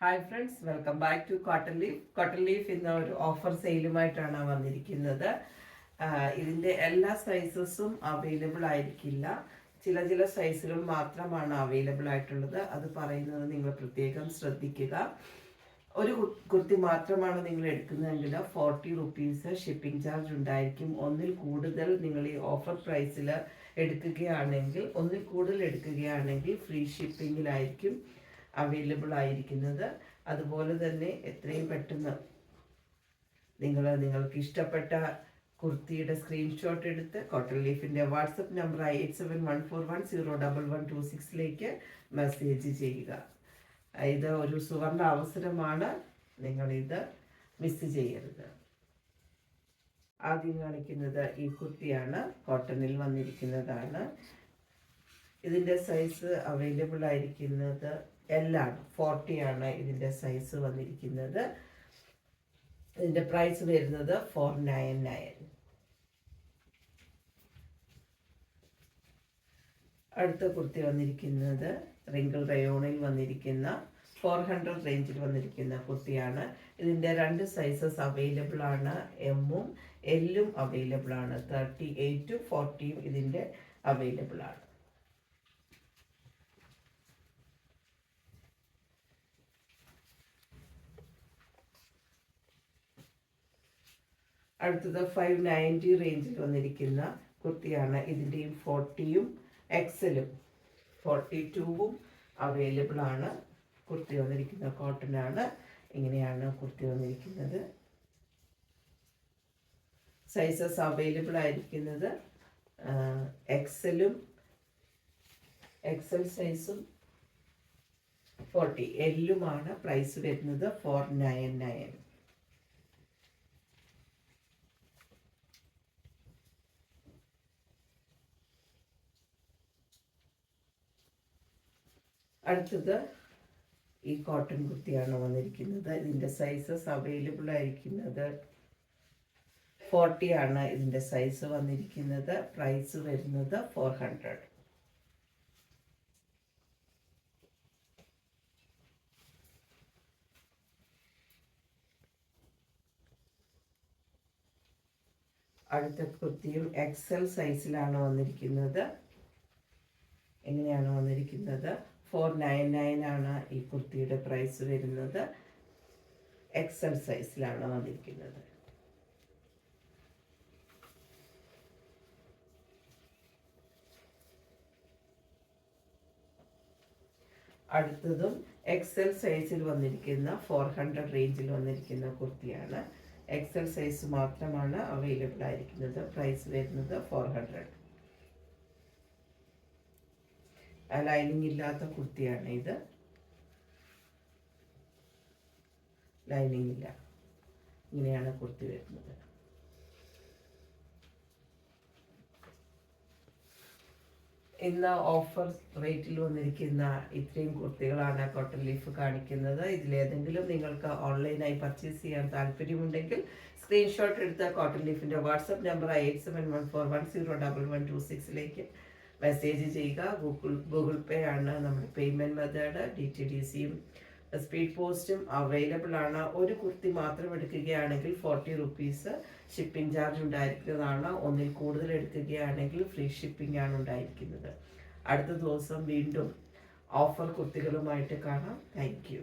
Hi friends, welcome back to cotton leaf. Cotton leaf ഇന്ന് ഒരു offer സെയിലുമായിട്ടാണ് വന്നിരിക്കുന്നത്. ഇതിൻ്റെ എല്ലാ സൈസസും അവൈലബിൾ ആയിരിക്കില്ല. ചില സൈസുകൾ മാത്രമാണ് അവൈലബിൾ ആയിട്ടുള്ളത്. അത് പറയുന്നത് നിങ്ങൾ പ്രത്യേകം ശ്രദ്ധിക്കുക. ഒരു കുർത്തി മാത്രമാണ് നിങ്ങൾ എടുക്കുന്നതെങ്കിൽ 40 റുപ്പീസ് ഷിപ്പിംഗ് ചാർജ് ഉണ്ടായിരിക്കും. ഒന്നിൽ കൂടുതൽ നിങ്ങൾ ഈ ഓഫർ പ്രൈസിൽ എടുക്കുകയാണെങ്കിൽ ഫ്രീ ഷിപ്പിങ്ങിലായിരിക്കും അവൈലബിൾ ആയിരിക്കുന്നത്. അതുപോലെ തന്നെ എത്രയും പെട്ടെന്ന് നിങ്ങൾക്ക് ഇഷ്ടപ്പെട്ട കുർത്തിയുടെ സ്ക്രീൻഷോട്ട് എടുത്ത് കോട്ടൺ ലീഫിൻ്റെ വാട്സപ്പ് നമ്പർ 8714410126 മെസ്സേജ് ചെയ്യുക. ഇത് ഒരു സുവർണ അവസരമാണ്, നിങ്ങളിത് മിസ് ചെയ്യരുത്. ആദ്യം കാണിക്കുന്നത് ഈ കുർത്തിയാണ്, കോട്ടണിൽ വന്നിരിക്കുന്നതാണ്. ഇതിൻ്റെ സൈസ് അവൈലബിൾ ആയിരിക്കുന്നത് എല്ലാണ്. 40 ആണ് ഇതിൻ്റെ സൈസ് വന്നിരിക്കുന്നത്. ഇതിൻ്റെ പ്രൈസ് വരുന്നത് 499. അടുത്ത കുർത്തി വന്നിരിക്കുന്നത് റിങ്കിൾ റയോണിൽ വന്നിരിക്കുന്ന 400 റേഞ്ചിൽ വന്നിരിക്കുന്ന കുർത്തിയാണ്. ഇതിൻ്റെ 2 സൈസസ് അവൈലബിൾ ആണ്. എമ്മും എല്ലും അവൈലബിൾ ആണ്. 38 40 ഇതിൻ്റെ അവൈലബിൾ ആണ്. അടുത്തത് 590 റേഞ്ചിൽ വന്നിരിക്കുന്ന കുർത്തിയാണ്. ഇതിൻ്റെയും 40യും എക്സലും 42വും അവൈലബിൾ ആണ്. കുർത്തി വന്നിരിക്കുന്ന കോട്ടനാണ്. ഇങ്ങനെയാണ് കുർത്തി വന്നിരിക്കുന്നത്. സൈസസ് അവൈലബിൾ ആയിരിക്കുന്നത് എക്സൽ സൈസും 40 എല്ലുമാണ്. പ്രൈസ് വരുന്നത് 499. അടുത്തത് ഈ കോട്ടൺ കുർത്തിയാണ് വന്നിരിക്കുന്നത്. ഇതിൻ്റെ സൈസസ് അവൈലബിൾ ആയിരിക്കുന്നത് 40 ആണ്. ഇതിൻ്റെ സൈസ് വന്നിരിക്കുന്നത്. പ്രൈസ് വരുന്നത് 400. അടുത്ത കുർത്തിയും എക്സൽ സൈസിലാണ് വന്നിരിക്കുന്നത്. എങ്ങനെയാണ് വന്നിരിക്കുന്നത്? 499 ആണ് ഈ കുർത്തിയുടെ പ്രൈസ് വരുന്നത്. എക്സൽ സൈസിലാണ് വന്നിരിക്കുന്നത്. അടുത്തതും എക്സൽ സൈസിൽ വന്നിരിക്കുന്ന 400 റേഞ്ചിൽ വന്നിരിക്കുന്ന കുർത്തിയാണ്. എക്സൽ സൈസ് മാത്രമാണ് അവൈലബിൾ ആയിരിക്കുന്നത്. പ്രൈസ് വരുന്നത് 400. ലൈനിങ് ഇല്ലാത്ത കുർത്തിയാണ് ഇത്. ലൈനിങ് ഇല്ല. ഇങ്ങനെയാണ് കുർത്തി വരുന്നത്. ഇന്ന് ഓഫർ റേറ്റിൽ വന്നിരിക്കുന്ന ഇത്രയും കുർത്തികളാണ് കോട്ടൺ ലീഫ് കാണിക്കുന്നത്. ഇതിലേതെങ്കിലും നിങ്ങൾക്ക് ഓൺലൈനായി പർച്ചേസ് ചെയ്യാൻ താല്പര്യമുണ്ടെങ്കിൽ സ്ക്രീൻഷോട്ട് എടുത്ത് കോട്ടൺ ലീഫിൻ്റെ വാട്സപ്പ് നമ്പർ 8714410126 മെസ്സേജ് ചെയ്യുക. ഗൂഗിൾ പേ ആണ് നമ്മുടെ പേയ്മെൻറ്റ് മെത്തേഡ്. DTDCയും സ്പീഡ് പോസ്റ്റും അവൈലബിൾ ആണ്. ഒരു കുർത്തി മാത്രം എടുക്കുകയാണെങ്കിൽ 40 റുപ്പീസ് ഷിപ്പിംഗ് ചാർജ് ഉണ്ടായിരിക്കുന്നതാണ്. ഒന്നിൽ കൂടുതൽ എടുക്കുകയാണെങ്കിൽ ഫ്രീ ഷിപ്പിംഗ് ആണ് ഉണ്ടായിരിക്കുന്നത്. അടുത്ത ദിവസം വീണ്ടും ഓഫർ കുർത്തികളുമായിട്ട് കാണാം. Thank you.